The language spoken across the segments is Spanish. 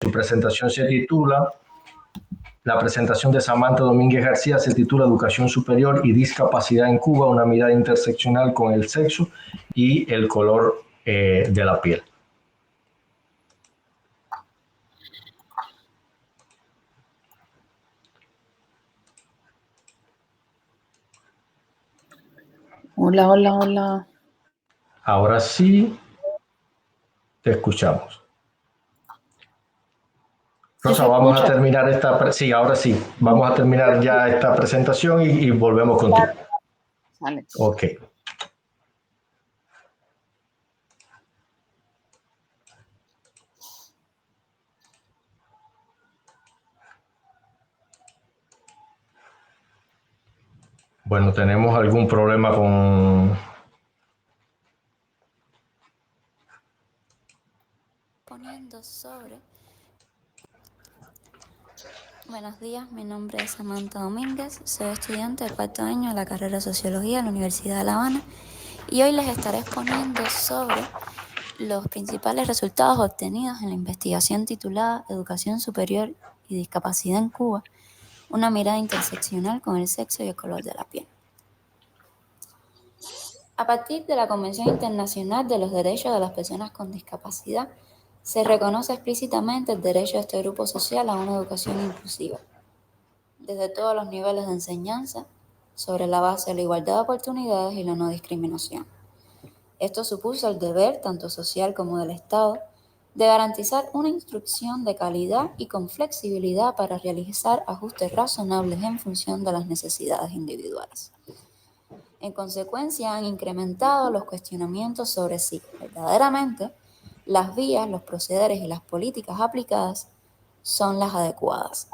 Su presentación se titula, la presentación de Samantha Domínguez García se titula Educación Superior y Discapacidad en Cuba, una mirada interseccional con el sexo y el color de la piel. Hola, hola, hola. Ahora sí, te escuchamos. Rosa, vamos a terminar esta... Sí, ahora sí. Vamos a terminar ya esta presentación y volvemos contigo. Vale. Ok. Bueno, tenemos algún problema con... Poniendo sobre... Buenos días, mi nombre es Samantha Domínguez, soy estudiante de cuarto año de la carrera de Sociología de la Universidad de La Habana y hoy les estaré exponiendo sobre los principales resultados obtenidos en la investigación titulada Educación Superior y Discapacidad en Cuba, una mirada interseccional con el sexo y el color de la piel. A partir de la Convención Internacional de los Derechos de las Personas con Discapacidad, se reconoce explícitamente el derecho de este grupo social a una educación inclusiva, desde todos los niveles de enseñanza, sobre la base de la igualdad de oportunidades y la no discriminación. Esto supuso el deber, tanto social como del Estado, de garantizar una instrucción de calidad y con flexibilidad para realizar ajustes razonables en función de las necesidades individuales. En consecuencia, han incrementado los cuestionamientos sobre si, verdaderamente, las vías, los procederes y las políticas aplicadas son las adecuadas,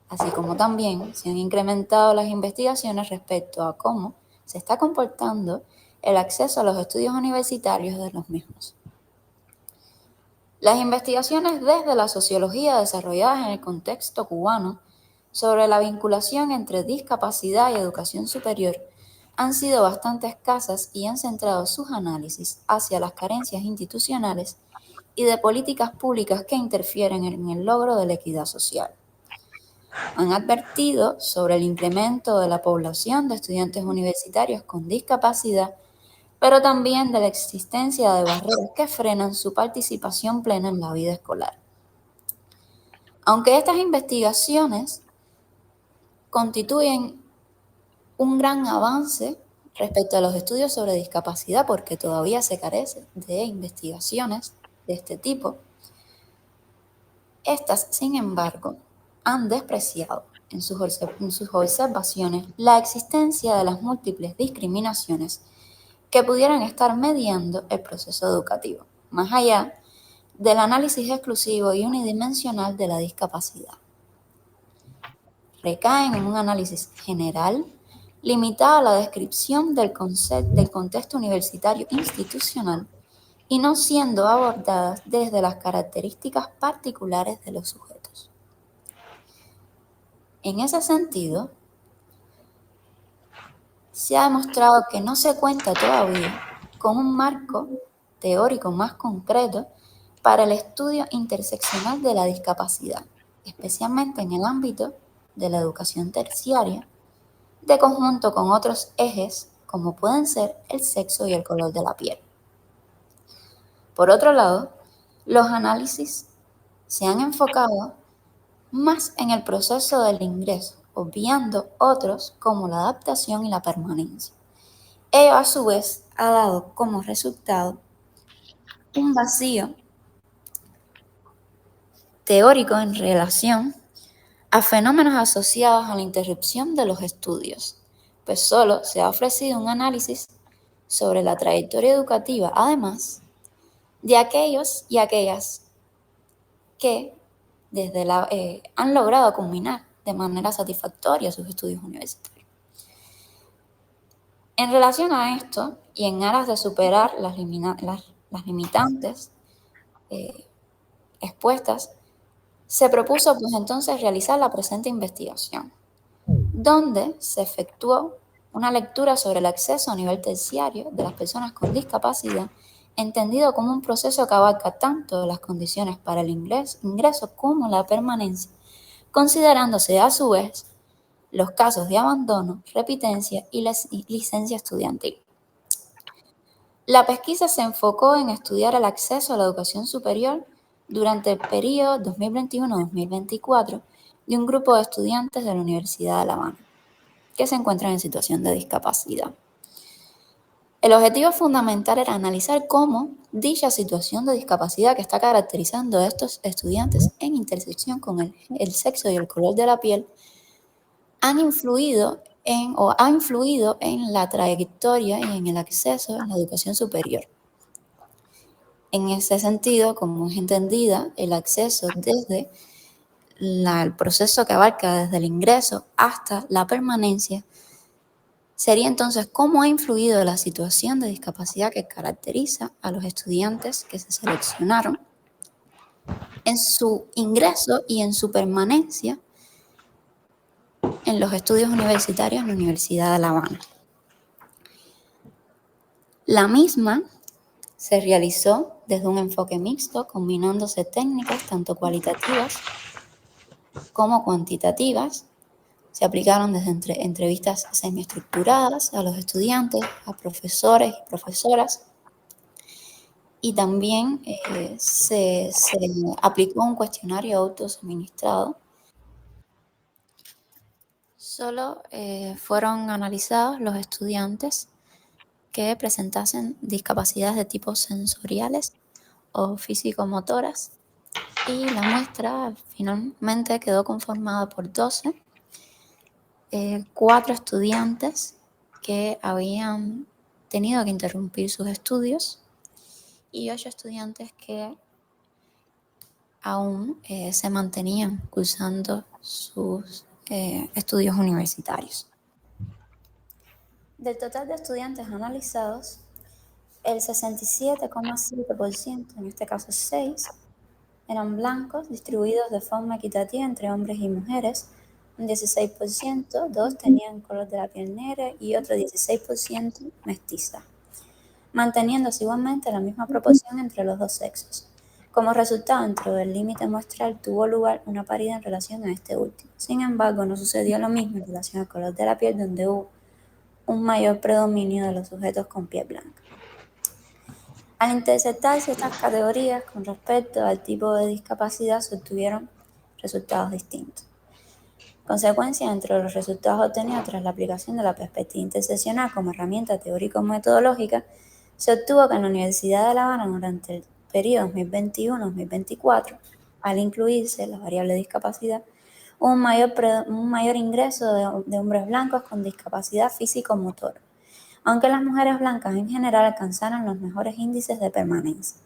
así como también se han incrementado las investigaciones respecto a cómo se está comportando el acceso a los estudios universitarios de los mismos. Las investigaciones desde la sociología desarrolladas en el contexto cubano sobre la vinculación entre discapacidad y educación superior han sido bastante escasas y han centrado sus análisis hacia las carencias institucionales y de políticas públicas que interfieren en el logro de la equidad social. Han advertido sobre el incremento de la población de estudiantes universitarios con discapacidad, pero también de la existencia de barreras que frenan su participación plena en la vida escolar. Aunque estas investigaciones constituyen un gran avance respecto a los estudios sobre discapacidad, porque todavía se carece de investigaciones de este tipo, estas, sin embargo, han despreciado en sus observaciones la existencia de las múltiples discriminaciones que pudieran estar mediando el proceso educativo, más allá del análisis exclusivo y unidimensional de la discapacidad. Recaen en un análisis general limitado a la descripción del contexto universitario institucional y no siendo abordadas desde las características particulares de los sujetos. En ese sentido, se ha demostrado que no se cuenta todavía con un marco teórico más concreto para el estudio interseccional de la discapacidad, especialmente en el ámbito de la educación terciaria, de conjunto con otros ejes como pueden ser el sexo y el color de la piel. Por otro lado, los análisis se han enfocado más en el proceso del ingreso, obviando otros como la adaptación y la permanencia. Ello, a su vez, ha dado como resultado un vacío teórico en relación a fenómenos asociados a la interrupción de los estudios, pues solo se ha ofrecido un análisis sobre la trayectoria educativa, además de aquellos y aquellas que han logrado culminar de manera satisfactoria sus estudios universitarios. En relación a esto, y en aras de superar las limitantes expuestas, se propuso pues entonces realizar la presente investigación, donde se efectuó una lectura sobre el acceso a nivel terciario de las personas con discapacidad entendido como un proceso que abarca tanto las condiciones para el ingreso como la permanencia, considerándose a su vez los casos de abandono, repitencia y licencia estudiantil. La pesquisa se enfocó en estudiar el acceso a la educación superior durante el periodo 2021-2024 de un grupo de estudiantes de la Universidad de La Habana que se encuentran en situación de discapacidad. El objetivo fundamental era analizar cómo dicha situación de discapacidad que está caracterizando a estos estudiantes en intersección con el sexo y el color de la piel ha influido en la trayectoria y en el acceso a la educación superior. En ese sentido, como es entendida, el acceso desde el proceso que abarca desde el ingreso hasta la permanencia, sería entonces cómo ha influido la situación de discapacidad que caracteriza a los estudiantes que se seleccionaron en su ingreso y en su permanencia en los estudios universitarios en la Universidad de La Habana. La misma se realizó desde un enfoque mixto, combinándose técnicas tanto cualitativas como cuantitativas. Se aplicaron desde entrevistas semiestructuradas a los estudiantes, a profesores y profesoras, y también se aplicó un cuestionario autosuministrado. Solo fueron analizados los estudiantes que presentasen discapacidades de tipo sensoriales o físico-motoras, y la muestra finalmente quedó conformada por 4 estudiantes que habían tenido que interrumpir sus estudios y 8 estudiantes que aún se mantenían cursando sus estudios universitarios. Del total de estudiantes analizados, el 67,7%, en este caso 6, eran blancos, distribuidos de forma equitativa entre hombres y mujeres. Un 16%, 2 tenían color de la piel negra y otro 16% mestiza, manteniéndose igualmente la misma proporción entre los dos sexos. Como resultado, dentro del límite muestral tuvo lugar una paridad en relación a este último. Sin embargo, no sucedió lo mismo en relación al color de la piel, donde hubo un mayor predominio de los sujetos con piel blanca. Al intersectarse estas categorías con respecto al tipo de discapacidad, se obtuvieron resultados distintos. Consecuencia, entre los resultados obtenidos tras la aplicación de la perspectiva interseccional como herramienta teórico-metodológica, se obtuvo que en la Universidad de La Habana, durante el periodo 2021-2024, al incluirse la variable discapacidad, hubo un mayor ingreso de hombres blancos con discapacidad físico-motora, aunque las mujeres blancas en general alcanzaron los mejores índices de permanencia.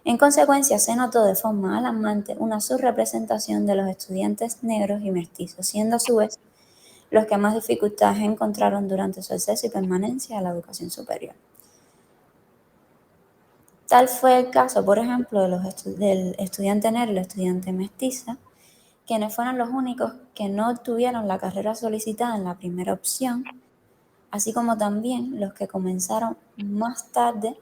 En consecuencia, se notó de forma alarmante una subrepresentación de los estudiantes negros y mestizos, siendo a su vez los que más dificultades encontraron durante su acceso y permanencia a la educación superior. Tal fue el caso, por ejemplo, del estudiante negro y la estudiante mestiza, quienes fueron los únicos que no obtuvieron la carrera solicitada en la primera opción, así como también los que comenzaron más tarde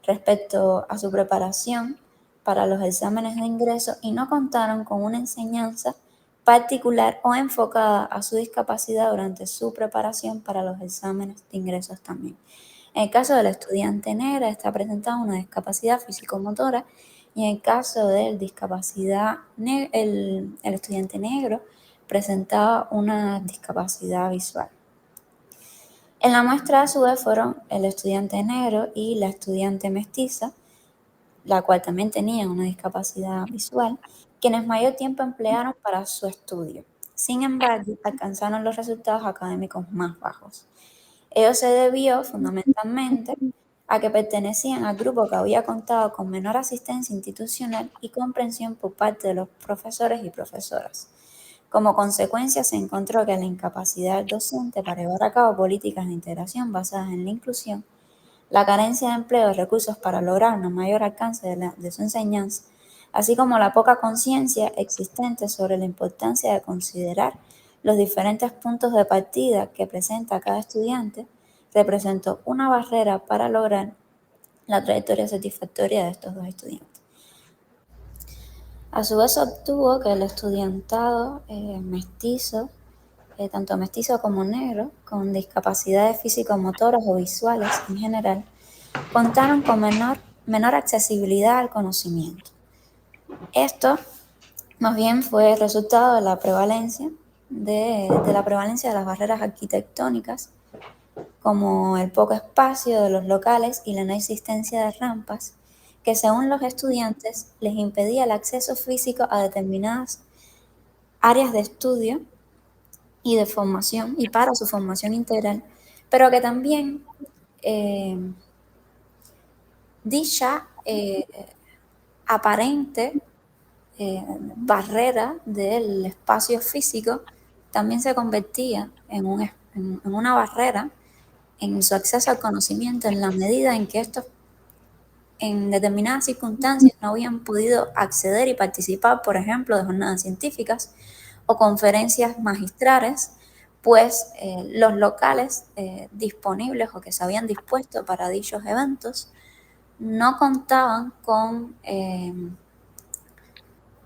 respecto a su preparación para los exámenes de ingreso y no contaron con una enseñanza particular o enfocada a su discapacidad durante su preparación para los exámenes de ingresos también. En el caso del estudiante negra está presentando una discapacidad físico-motora, y en el caso del el estudiante negro presentaba una discapacidad visual. En la muestra a su vez fueron el estudiante negro y la estudiante mestiza, la cual también tenía una discapacidad visual, quienes mayor tiempo emplearon para su estudio. Sin embargo, alcanzaron los resultados académicos más bajos. Ello se debió fundamentalmente a que pertenecían al grupo que había contado con menor asistencia institucional y comprensión por parte de los profesores y profesoras. Como consecuencia, se encontró que la incapacidad del docente para llevar a cabo políticas de integración basadas en la inclusión, la carencia de empleo de recursos para lograr un mayor alcance de su enseñanza, así como la poca conciencia existente sobre la importancia de considerar los diferentes puntos de partida que presenta cada estudiante, representó una barrera para lograr la trayectoria satisfactoria de estos dos estudiantes. A su vez obtuvo que el estudiantado mestizo, tanto mestizo como negro, con discapacidades físico-motoras o visuales en general, contaron con menor accesibilidad al conocimiento. Esto más bien fue resultado de la prevalencia de las barreras arquitectónicas, como el poco espacio de los locales y la no existencia de rampas, que según los estudiantes les impedía el acceso físico a determinadas áreas de estudio y de formación y para su formación integral, pero que también dicha aparente barrera del espacio físico también se convertía en una barrera en su acceso al conocimiento en la medida en que estos en determinadas circunstancias no habían podido acceder y participar, por ejemplo, de jornadas científicas o conferencias magistrales, pues los locales disponibles o que se habían dispuesto para dichos eventos no contaban con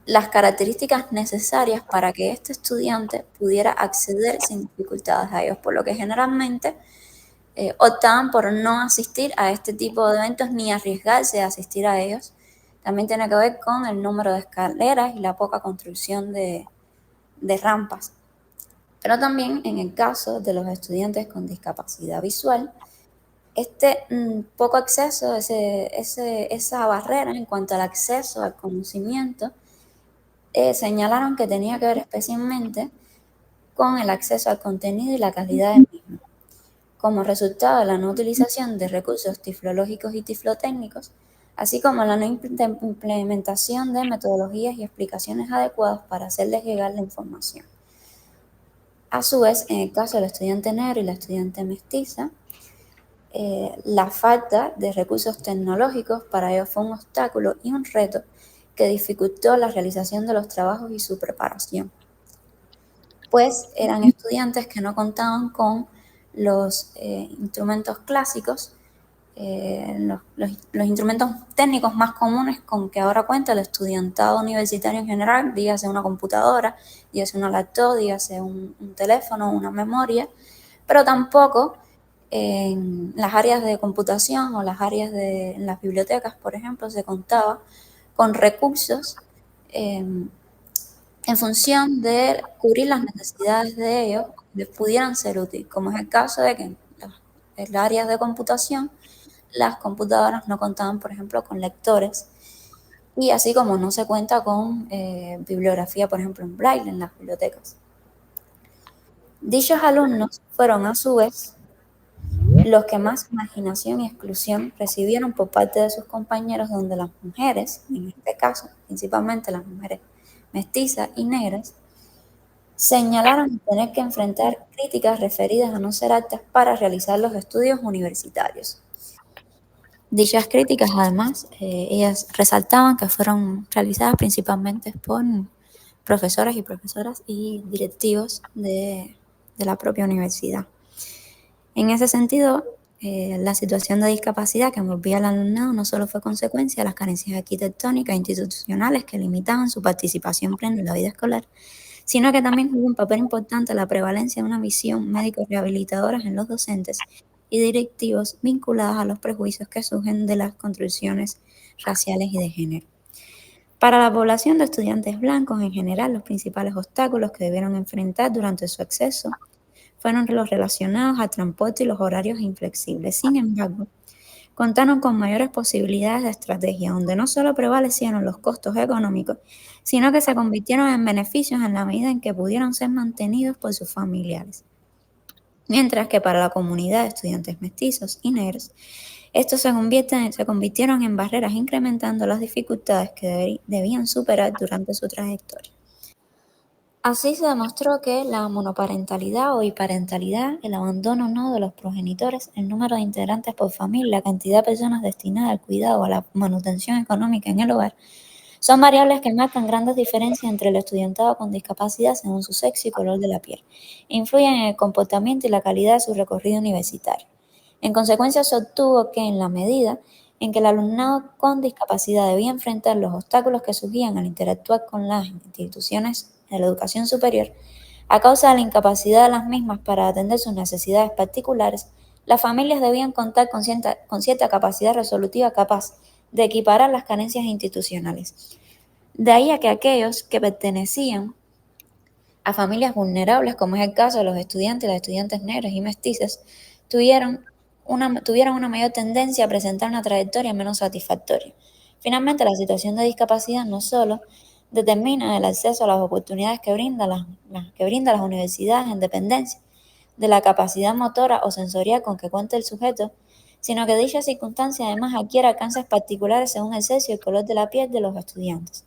las características necesarias para que este estudiante pudiera acceder sin dificultades a ellos, por lo que generalmente optaban por no asistir a este tipo de eventos ni arriesgarse a asistir a ellos. También tiene que ver con el número de escaleras y la poca construcción de rampas. Pero también en el caso de los estudiantes con discapacidad visual, este poco acceso, esa barrera en cuanto al acceso al conocimiento, señalaron que tenía que ver especialmente con el acceso al contenido y la calidad del mismo, como resultado de la no utilización de recursos tiflológicos y tiflotécnicos, así como la no implementación de metodologías y explicaciones adecuadas para hacerles llegar la información. A su vez, en el caso del estudiante negro y la estudiante mestiza, la falta de recursos tecnológicos para ellos fue un obstáculo y un reto que dificultó la realización de los trabajos y su preparación, pues eran estudiantes que no contaban con los instrumentos clásicos, los instrumentos técnicos más comunes con que ahora cuenta el estudiantado universitario en general, dígase una computadora, dígase una laptop, dígase un teléfono, una memoria, pero tampoco en las áreas de computación o en las bibliotecas, por ejemplo, se contaba con recursos en función de cubrir las necesidades de ellos, les pudieran ser útiles, como es el caso de que en las áreas de computación las computadoras no contaban, por ejemplo, con lectores, y así como no se cuenta con bibliografía, por ejemplo, en braille en las bibliotecas. Dichos alumnos fueron, a su vez, los que más marginación y exclusión recibieron por parte de sus compañeros, donde las mujeres, en este caso, principalmente las mujeres mestizas y negras, señalaron tener que enfrentar críticas referidas a no ser aptas para realizar los estudios universitarios. Dichas críticas, además, ellas resaltaban que fueron realizadas principalmente por profesoras y directivos de la propia universidad. En ese sentido, la situación de discapacidad que envolvía al alumnado no solo fue consecuencia de las carencias arquitectónicas e institucionales que limitaban su participación plena en la vida escolar, sino que también jugó un papel importante la prevalencia de una visión médico-rehabilitadora en los docentes y directivos vinculadas a los prejuicios que surgen de las construcciones raciales y de género. Para la población de estudiantes blancos en general, los principales obstáculos que debieron enfrentar durante su acceso fueron los relacionados al transporte y los horarios inflexibles. Sin embargo, contaron con mayores posibilidades de estrategia, donde no solo prevalecieron los costos económicos, sino que se convirtieron en beneficios en la medida en que pudieron ser mantenidos por sus familiares. Mientras que para la comunidad de estudiantes mestizos y negros, estos se convirtieron en barreras, incrementando las dificultades que debían superar durante su trayectoria. Así se demostró que la monoparentalidad o biparentalidad, el abandono no de los progenitores, el número de integrantes por familia, la cantidad de personas destinadas al cuidado o a la manutención económica en el hogar, son variables que marcan grandes diferencias entre el estudiantado con discapacidad según su sexo y color de la piel, e influyen en el comportamiento y la calidad de su recorrido universitario. En consecuencia, se obtuvo que en la medida en que el alumnado con discapacidad debía enfrentar los obstáculos que surgían al interactuar con las instituciones de la educación superior, a causa de la incapacidad de las mismas para atender sus necesidades particulares, las familias debían contar con cierta capacidad resolutiva capaz de equiparar las carencias institucionales. De ahí a que aquellos que pertenecían a familias vulnerables, como es el caso de los estudiantes y las estudiantes negras y mestizas, tuvieron una mayor tendencia a presentar una trayectoria menos satisfactoria. Finalmente, la situación de discapacidad no solo determina el acceso a las oportunidades que brindan las universidades en dependencia de la capacidad motora o sensorial con que cuenta el sujeto, sino que dicha circunstancia además adquiere alcances particulares según el sexo y el color de la piel de los estudiantes.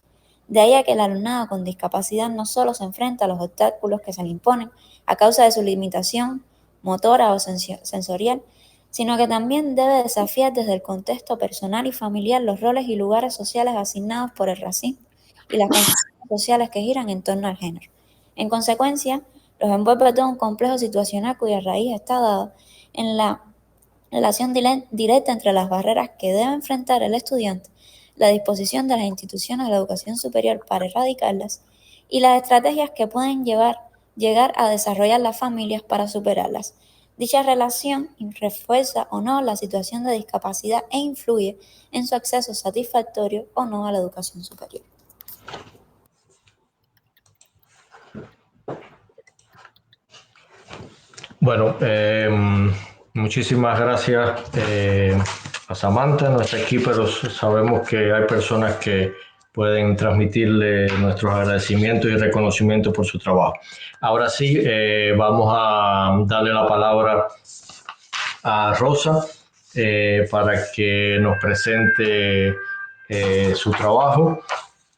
De ahí a que el alumnado con discapacidad no solo se enfrenta a los obstáculos que se le imponen a causa de su limitación motora o sensorial, sino que también debe desafiar desde el contexto personal y familiar los roles y lugares sociales asignados por el racismo y las construcciones sociales que giran en torno al género. En consecuencia, los envuelve todo un complejo situacional cuya raíz está dada en la relación directa entre las barreras que debe enfrentar el estudiante, la disposición de las instituciones de la educación superior para erradicarlas y las estrategias que pueden llegar a desarrollar las familias para superarlas. Dicha relación refuerza o no la situación de discapacidad e influye en su acceso satisfactorio o no a la educación superior. Bueno, muchísimas gracias a Samantha, nuestra equipo, pero sabemos que hay personas que pueden transmitirle nuestros agradecimientos y reconocimientos por su trabajo. Ahora sí, vamos a darle la palabra a Rosa para que nos presente su trabajo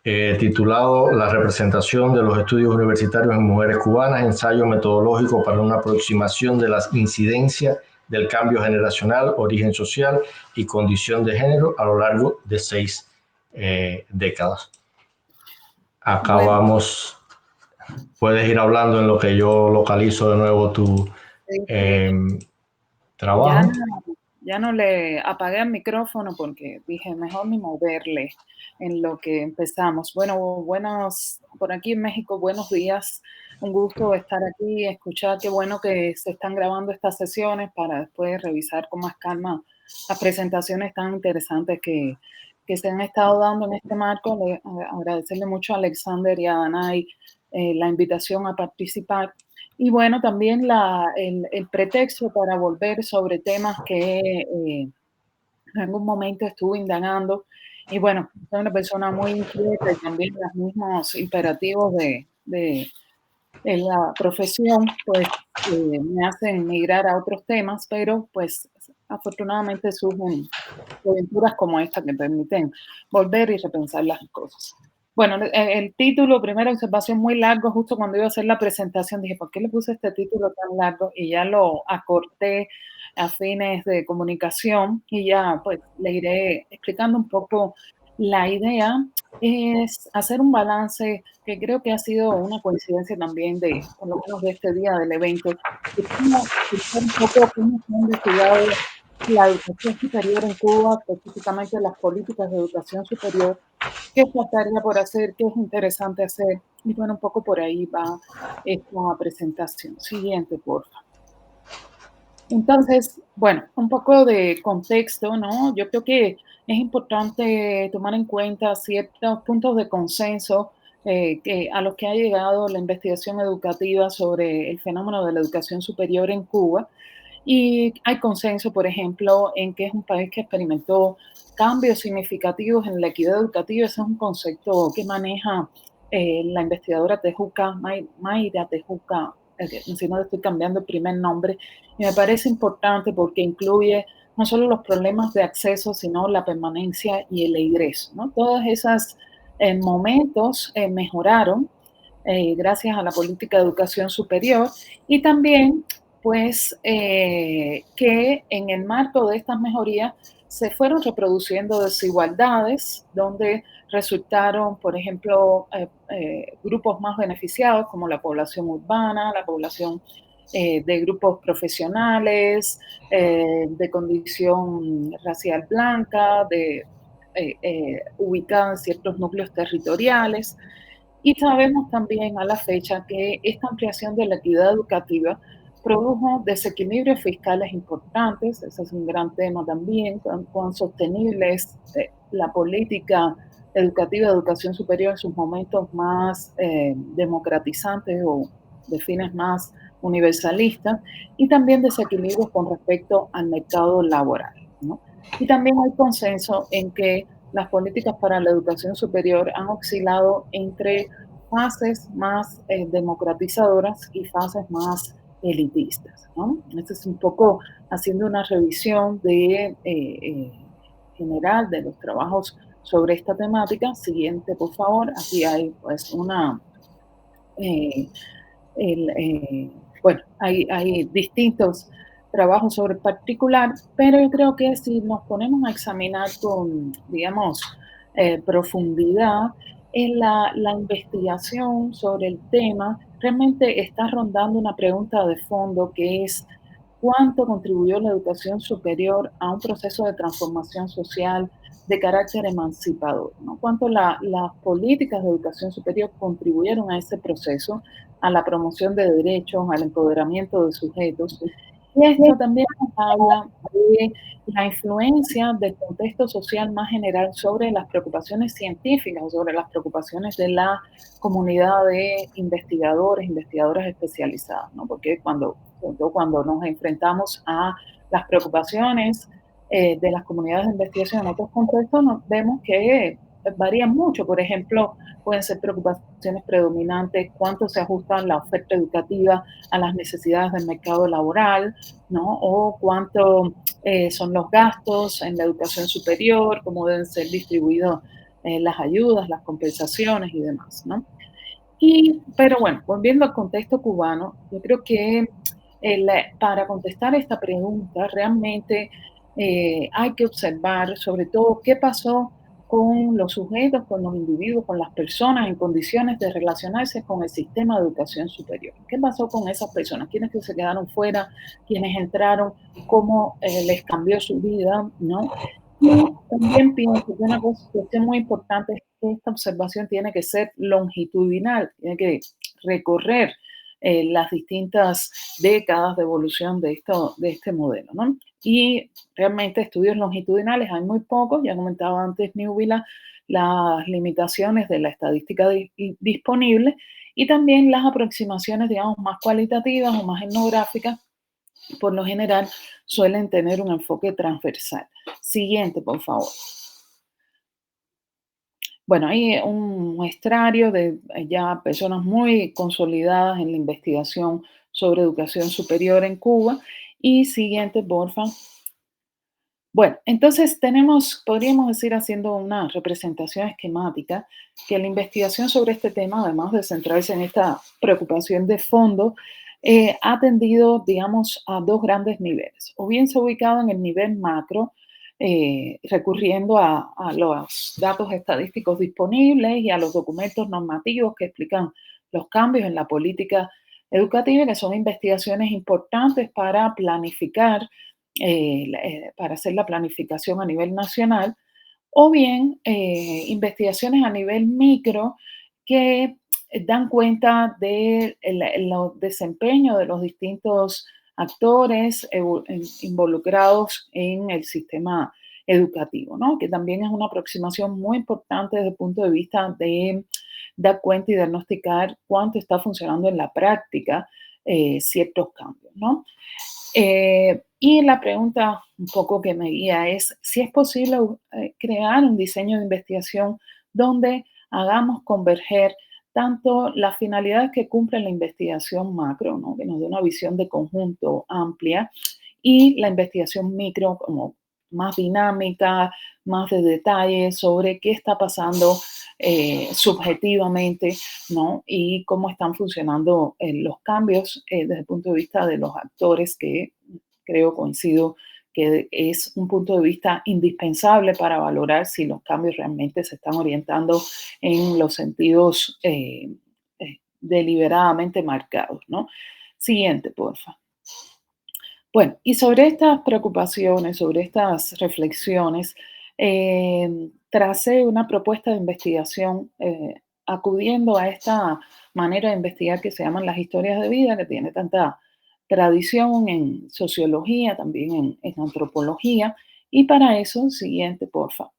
titulado La representación de los estudios universitarios en mujeres cubanas, ensayo metodológico para una aproximación de las incidencias del cambio generacional, origen social y condición de género a lo largo de 6 décadas. Acá Bueno, vamos, puedes ir hablando en lo que yo localizo de nuevo tu trabajo. ya no le apagué el micrófono porque dije mejor ni moverle en lo que empezamos. Bueno, por aquí en México, buenos días. Un gusto estar aquí, escuchar qué bueno que se están grabando estas sesiones para después revisar con más calma las presentaciones tan interesantes que se han estado dando en este marco. Agradecerle mucho a Alexander y a Danay la invitación a participar. Y bueno, también el pretexto para volver sobre temas que en algún momento estuve indagando. Y bueno, soy una persona muy inquieta y también los mismos imperativos de la profesión, pues me hacen migrar a otros temas, pero pues afortunadamente surgen coyunturas como esta que permiten volver y repensar las cosas. Bueno, el título, primera observación, muy largo. Justo cuando iba a hacer la presentación dije, ¿por qué le puse este título tan largo? Y ya lo acorté a fines de comunicación y ya pues le iré explicando un poco. La idea es hacer un balance que creo que ha sido una coincidencia también por lo menos de este día del evento, de cómo explicar un poco cómo se ha investigado la educación superior en Cuba, específicamente las políticas de educación superior, qué faltaría por hacer, qué es interesante hacer. Y bueno, un poco por ahí va esta presentación. Siguiente, por favor. Entonces, bueno, un poco de contexto, ¿no? Yo creo que es importante tomar en cuenta ciertos puntos de consenso a los que ha llegado la investigación educativa sobre el fenómeno de la educación superior en Cuba. Y hay consenso, por ejemplo, en que es un país que experimentó cambios significativos en la equidad educativa. Ese es un concepto que maneja la investigadora Tejuca, Mayra Tejuca, si no le estoy cambiando el primer nombre, y me parece importante porque incluye no solo los problemas de acceso, sino la permanencia y el ingreso, ¿no? Todos esos momentos mejoraron gracias a la política de educación superior y también pues que en el marco de estas mejorías se fueron reproduciendo desigualdades donde resultaron, por ejemplo, grupos más beneficiados como la población urbana, la población de grupos profesionales, de condición racial blanca, ubicada en ciertos núcleos territoriales. Y sabemos también a la fecha que esta ampliación de la equidad educativa produjo desequilibrios fiscales importantes. Ese es un gran tema también, cuán sostenible es la política educativa de educación superior en sus momentos más democratizantes o de fines más universalistas, y también desequilibrios con respecto al mercado laboral, ¿no? Y también hay consenso en que las políticas para la educación superior han oscilado entre fases más democratizadoras y fases más elitistas, ¿no? Este es un poco haciendo una revisión general de los trabajos sobre esta temática. Siguiente, por favor. Aquí hay pues bueno, hay distintos trabajos sobre el particular, pero yo creo que si nos ponemos a examinar con, digamos, profundidad en la investigación sobre el tema, realmente está rondando una pregunta de fondo que es cuánto contribuyó la educación superior a un proceso de transformación social de carácter emancipador, ¿no? Cuánto las políticas de educación superior contribuyeron a ese proceso, a la promoción de derechos, al empoderamiento de sujetos. Y esto también nos habla de la influencia del contexto social más general sobre las preocupaciones científicas, sobre las preocupaciones de la comunidad de investigadores, investigadoras especializadas, ¿no? Porque cuando nos enfrentamos a las preocupaciones de las comunidades de investigación en otros contextos, nos vemos que varían mucho. Por ejemplo, pueden ser preocupaciones predominantes, cuánto se ajusta la oferta educativa a las necesidades del mercado laboral, ¿no? O cuánto son los gastos en la educación superior, cómo deben ser distribuidas las ayudas, las compensaciones y demás, ¿no? Pero bueno, volviendo al contexto cubano, yo creo que para contestar esta pregunta realmente hay que observar sobre todo qué pasó con los sujetos, con los individuos, con las personas en condiciones de relacionarse con el sistema de educación superior. ¿Qué pasó con esas personas? ¿Quiénes que se quedaron fuera? ¿Quiénes entraron? ¿Cómo les cambió su vida? ¿No? Y también pienso que una cuestión muy importante es que esta observación tiene que ser longitudinal, tiene que recorrer las distintas décadas de evolución de este modelo, ¿no? Y realmente estudios longitudinales hay muy pocos, ya comentaba antes Newvila, las limitaciones de la estadística disponible y también las aproximaciones, digamos, más cualitativas o más etnográficas, por lo general suelen tener un enfoque transversal. Siguiente, por favor. Bueno, hay un muestrario de ya personas muy consolidadas en la investigación sobre educación superior en Cuba. Y siguiente, porfa. Bueno, entonces podríamos decir, haciendo una representación esquemática, que la investigación sobre este tema, además de centrarse en esta preocupación de fondo, ha tendido, digamos, a dos grandes niveles. O bien se ha ubicado en el nivel macro, recurriendo a los datos estadísticos disponibles y a los documentos normativos que explican los cambios en la política educativa, que son investigaciones importantes para planificar, para hacer la planificación a nivel nacional, o bien investigaciones a nivel micro que dan cuenta del desempeño de los distintos actores involucrados en el sistema educativo, ¿no? Que también es una aproximación muy importante desde el punto de vista de dar cuenta y diagnosticar cuánto está funcionando en la práctica ciertos cambios, ¿no? Y la pregunta un poco que me guía es si es posible crear un diseño de investigación donde hagamos converger tanto las finalidades que cumple la investigación macro, ¿no? Que nos dé una visión de conjunto amplia, y la investigación micro como más dinámica, más de detalle sobre qué está pasando subjetivamente, ¿no? Y cómo están funcionando los cambios desde el punto de vista de los actores, que coincido que es un punto de vista indispensable para valorar si los cambios realmente se están orientando en los sentidos deliberadamente marcados, ¿no? Siguiente, porfa. Bueno, y sobre estas preocupaciones, sobre estas reflexiones, tracé una propuesta de investigación acudiendo a esta manera de investigar que se llaman las historias de vida, que tiene tanta tradición en sociología, también en antropología. Y para eso, siguiente, porfa.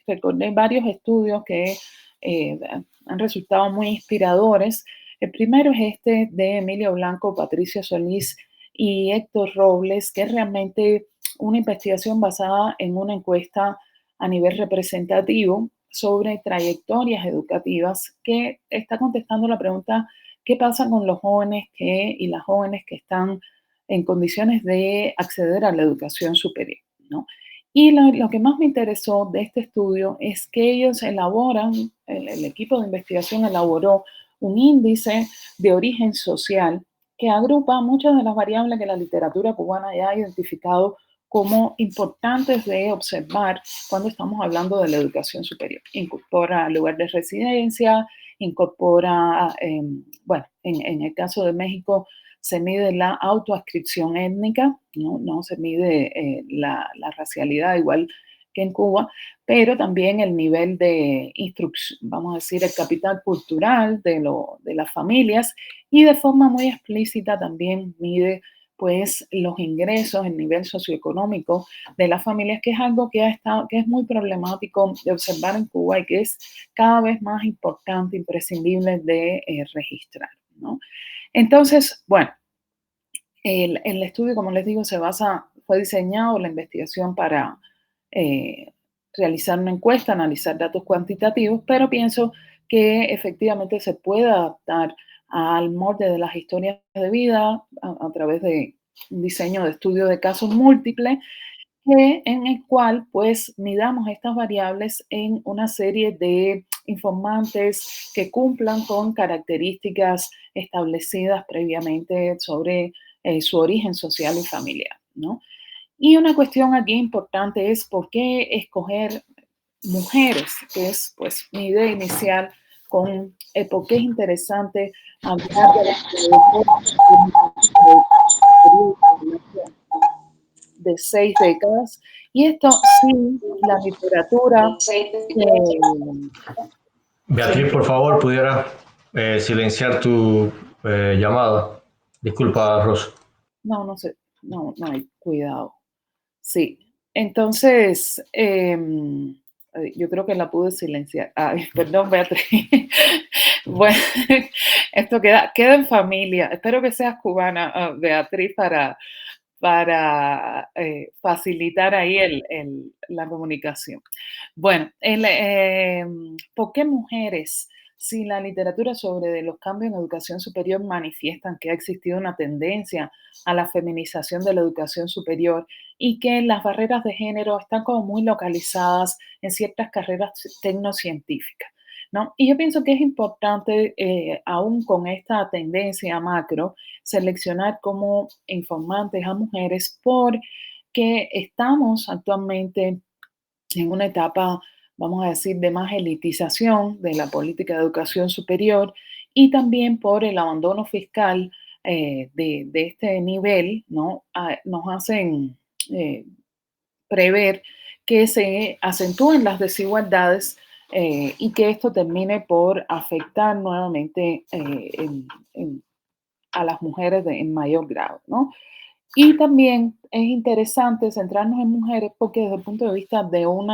Recordé varios estudios que han resultado muy inspiradores. El primero es este de Emilio Blanco, Patricia Solís y Héctor Robles, que es realmente una investigación basada en una encuesta a nivel representativo sobre trayectorias educativas que está contestando la pregunta: ¿qué pasa con los jóvenes y las jóvenes que están en condiciones de acceder a la educación superior, ¿no? Y lo que más me interesó de este estudio es que ellos elaboran, el equipo de investigación elaboró un índice de origen social que agrupa muchas de las variables que la literatura cubana ya ha identificado como importantes de observar cuando estamos hablando de la educación superior. Incorpora lugar de residencia, incorpora, bueno, en el caso de México se mide la autoadscripción étnica, no se mide la racialidad igual que en Cuba, pero también el nivel de instrucción, vamos a decir, el capital cultural de las familias, y de forma muy explícita también mide pues los ingresos, el nivel socioeconómico de las familias, que es algo que es muy problemático de observar en Cuba y que es cada vez más importante, imprescindible de registrar, ¿no? Entonces, bueno, el estudio, como les digo, fue diseñado la investigación para realizar una encuesta, analizar datos cuantitativos, pero pienso que efectivamente se puede adaptar al molde de las historias de vida a través de un diseño de estudio de casos múltiples, en el cual pues midamos estas variables en una serie de informantes que cumplan con características establecidas previamente sobre su origen social y familiar, ¿no? Y una cuestión aquí importante es por qué escoger mujeres, que es pues mi idea inicial por qué es interesante hablar de 6 décadas. Y esto sí, la literatura. Beatriz, por favor, pudiera silenciar tu llamada. Disculpa, Rosa. No sé, no hay cuidado. Sí, entonces, yo creo que la pude silenciar. Ay, perdón, Beatriz. Bueno, esto queda en familia. Espero que seas cubana, Beatriz, para facilitar ahí la comunicación. Bueno, ¿por qué mujeres? Si la literatura sobre los cambios en educación superior manifiestan que ha existido una tendencia a la feminización de la educación superior y que las barreras de género están como muy localizadas en ciertas carreras tecnocientíficas, ¿no? Y yo pienso que es importante, aún con esta tendencia macro, seleccionar como informantes a mujeres porque estamos actualmente en una etapa, vamos a decir, de más elitización de la política de educación superior, y también por el abandono fiscal de este nivel, ¿no? Nos hacen prever que se acentúen las desigualdades y que esto termine por afectar nuevamente a las mujeres en mayor grado, ¿no? Y también es interesante centrarnos en mujeres porque desde el punto de vista de un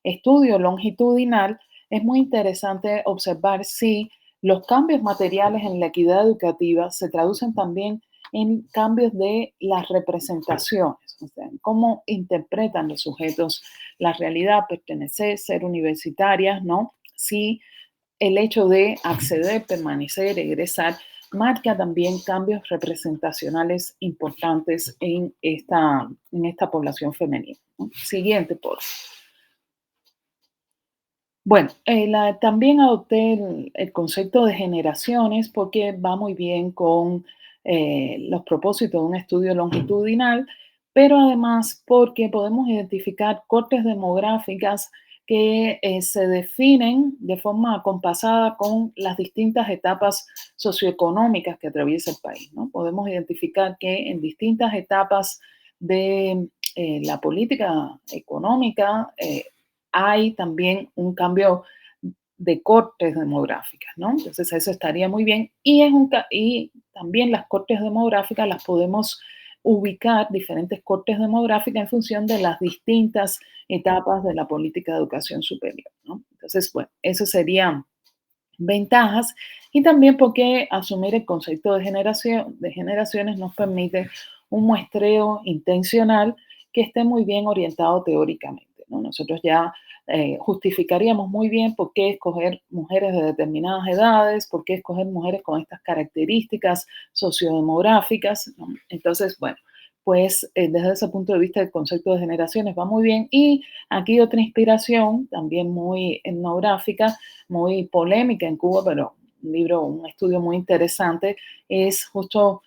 estudio longitudinal es muy interesante observar si los cambios materiales en la equidad educativa se traducen también en cambios de las representaciones, o sea, en cómo interpretan los sujetos la realidad, pertenecer, ser universitarias, ¿no? Si el hecho de acceder, permanecer, egresar, marca también cambios representacionales importantes en esta población femenina, ¿no? Siguiente, por favor. Bueno, también adopté el concepto de generaciones porque va muy bien con los propósitos de un estudio longitudinal, pero además porque podemos identificar cortes demográficas que se definen de forma acompasada con las distintas etapas socioeconómicas que atraviesa el país, ¿no? Podemos identificar que en distintas etapas de la política económica hay también un cambio de cortes demográficas, ¿no? Entonces eso estaría muy bien. Y también las cortes demográficas las podemos ubicar, diferentes cortes demográficas, en función de las distintas etapas de la política de educación superior, ¿no? Entonces, bueno, eso serían ventajas, y también porque asumir el concepto de generaciones nos permite un muestreo intencional que esté muy bien orientado teóricamente, ¿no? Nosotros ya justificaríamos muy bien por qué escoger mujeres de determinadas edades, por qué escoger mujeres con estas características sociodemográficas, ¿no? Entonces, bueno, pues desde ese punto de vista el concepto de generaciones va muy bien. Y aquí otra inspiración también muy etnográfica, muy polémica en Cuba, pero un estudio muy interesante, es justo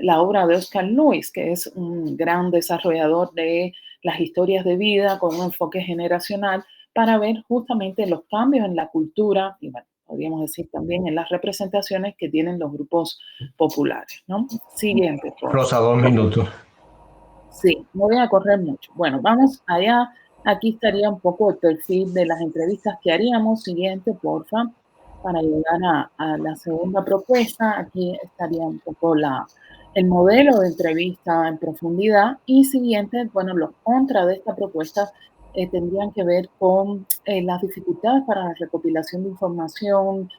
la obra de Oscar Lewis, que es un gran desarrollador de las historias de vida con un enfoque generacional, para ver justamente los cambios en la cultura y, bueno, podríamos decir también en las representaciones que tienen los grupos populares, ¿no? Siguiente, por favor. Rosa, 2 minutos. Sí, no voy a correr mucho. Bueno, vamos allá. Aquí estaría un poco el perfil de las entrevistas que haríamos. Siguiente, porfa, para llegar a la segunda propuesta. Aquí estaría un poco el modelo de entrevista en profundidad. Y siguiente, bueno, los contras de esta propuesta tendrían que ver con las dificultades para la recopilación de información,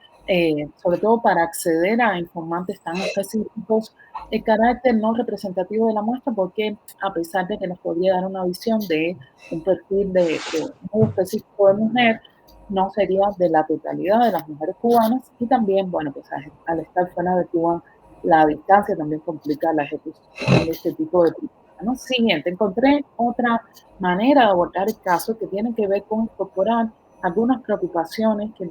sobre todo para acceder a informantes tan específicos, el carácter no representativo de la muestra, porque a pesar de que nos podría dar una visión de un perfil muy específico de mujer, no sería de la totalidad de las mujeres cubanas. Y también, bueno, pues al estar fuera de Cuba, la distancia también complica la ejecución de este tipo de propuestas, ¿no? Siguiente, encontré otra manera de abordar el caso que tiene que ver con incorporar algunas preocupaciones que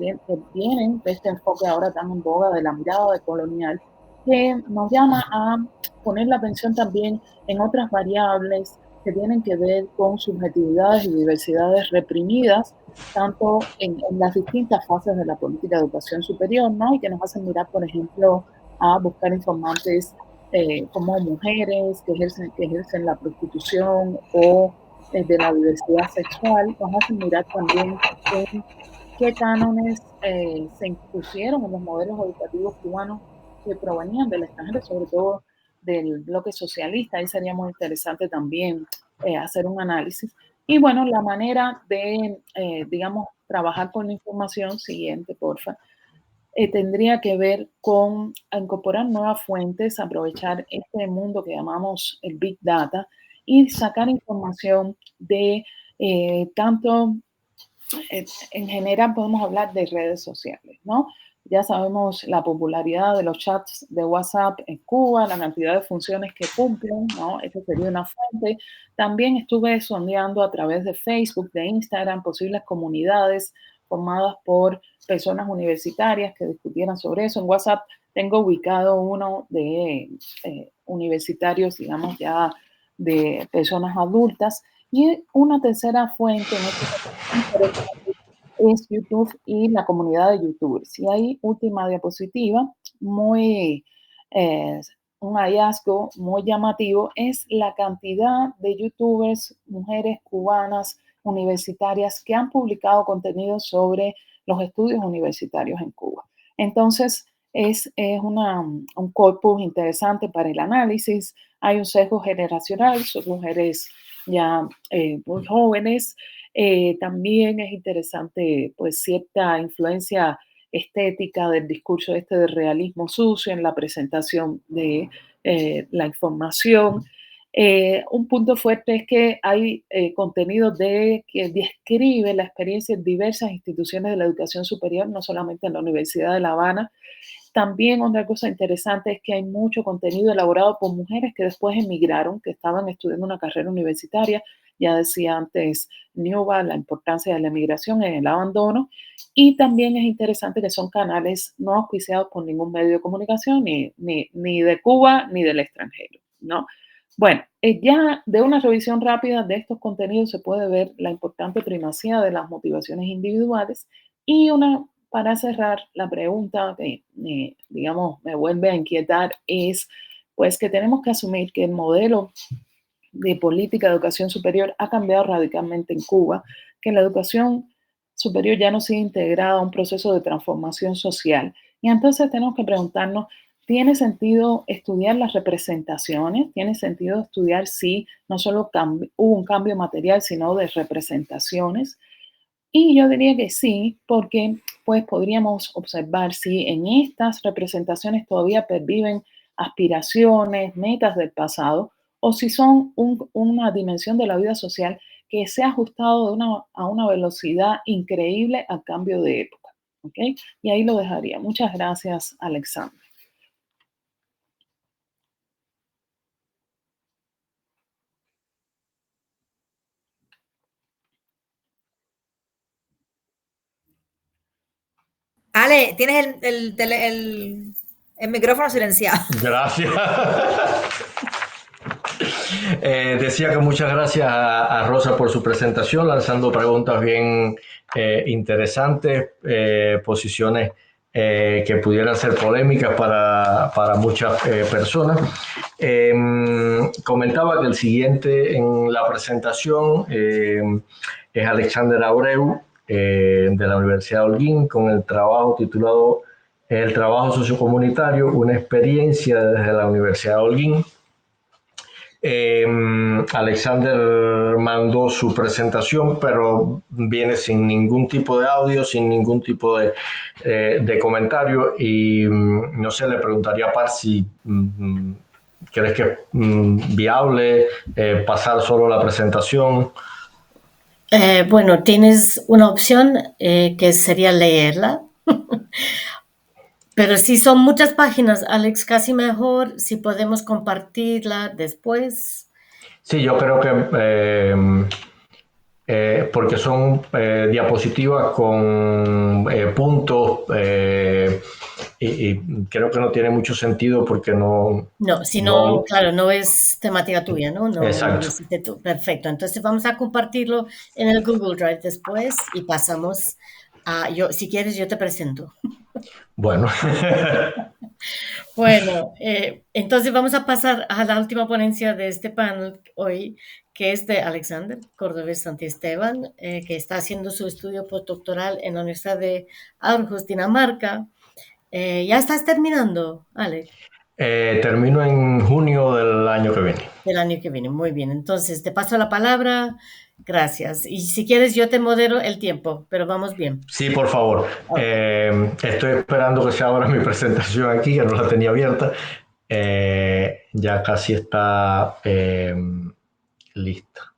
vienen de este enfoque ahora tan en boga de la mirada decolonial, que nos llama a poner la atención también en otras variables que tienen que ver con subjetividades y diversidades reprimidas, tanto en las distintas fases de la política de educación superior, ¿no? Y que nos hacen mirar, por ejemplo, a buscar informantes como mujeres que ejercen la prostitución, o de la diversidad sexual. Nos hacen mirar también en qué cánones se impusieron en los modelos educativos cubanos que provenían del extranjero, sobre todo del bloque socialista. Ahí sería muy interesante también hacer un análisis. Y bueno, la manera de, digamos, trabajar con la información, siguiente, porfa, tendría que ver con incorporar nuevas fuentes, aprovechar este mundo que llamamos el Big Data y sacar información de tanto, en general podemos hablar de redes sociales, ¿no? Ya sabemos la popularidad de los chats de WhatsApp en Cuba, la cantidad de funciones que cumplen, ¿no? Esta sería una fuente. También estuve sondeando a través de Facebook, de Instagram, posibles comunidades formadas por personas universitarias que discutieran sobre eso. En WhatsApp tengo ubicado uno de universitarios, digamos, ya de personas adultas. Y una tercera fuente en este es YouTube y la comunidad de YouTubers. Y ahí, última diapositiva, eh, un hallazgo muy llamativo es la cantidad de YouTubers, mujeres cubanas universitarias, que han publicado contenido sobre los estudios universitarios en Cuba. Entonces, es un corpus interesante para el análisis. Hay un sesgo generacional, son mujeres ya muy jóvenes. También es interesante, pues, cierta influencia estética del discurso de realismo sucio en la presentación de la información. Un punto fuerte es que hay contenido que describe la experiencia en diversas instituciones de la educación superior, no solamente en la Universidad de La Habana. También otra cosa interesante es que hay mucho contenido elaborado por mujeres que después emigraron, que estaban estudiando una carrera universitaria. Ya decía antes Newba la importancia de la emigración en el abandono. Y también es interesante que son canales no auspiciados por ningún medio de comunicación, ni de Cuba ni del extranjero, ¿no? Bueno, ya de una revisión rápida de estos contenidos se puede ver la importante primacía de las motivaciones individuales y para cerrar, la pregunta que, digamos, me vuelve a inquietar es, pues, que tenemos que asumir que el modelo de política de educación superior ha cambiado radicalmente en Cuba, que la educación superior ya no sigue integrada a un proceso de transformación social. Y entonces tenemos que preguntarnos, ¿tiene sentido estudiar las representaciones? ¿Tiene sentido estudiar si no solo hubo un cambio material, sino de representaciones? Y yo diría que sí, porque pues podríamos observar si en estas representaciones todavía perviven aspiraciones, metas del pasado, o si son una dimensión de la vida social que se ha ajustado a una velocidad increíble al cambio de época. ¿Ok? Y ahí lo dejaría. Muchas gracias, Alexander. Ale, tienes el micrófono silenciado. Gracias. Decía que muchas gracias a Rosa por su presentación, lanzando preguntas bien interesantes, posiciones que pudieran ser polémicas para muchas personas. Comentaba que el siguiente en la presentación es Alexander Abreu, de la Universidad de Holguín, con el trabajo titulado El trabajo sociocomunitario, una experiencia desde la Universidad de Holguín. Alexander mandó su presentación, pero viene sin ningún tipo de audio, sin ningún tipo de comentario, y no sé, le preguntaría a Par si crees que es viable pasar solo la presentación. Bueno, tienes una opción que sería leerla. Pero si son muchas páginas, Alex, casi mejor si podemos compartirla después. Sí, yo creo que porque son diapositivas con puntos y creo que no tiene mucho sentido porque no... No, si no, claro, no es temática tuya, ¿no? No Exacto. lo hiciste tú. Perfecto. Entonces vamos a compartirlo en el Google Drive después y pasamos a... si quieres, yo te presento. Bueno. Bueno, entonces vamos a pasar a la última ponencia de este panel hoy, que es de Alexander Cordovez Santiesteban, que está haciendo su estudio postdoctoral en la Universidad de Aarhus, Dinamarca. ¿Ya estás terminando, Alex? Termino en junio del año que viene. Del año que viene, muy bien. Entonces, te paso la palabra. Gracias. Y si quieres, yo te modero el tiempo, pero vamos bien. Sí, por favor. Okay. Estoy esperando que se abra mi presentación aquí, que no la tenía abierta. Ya casi está lista.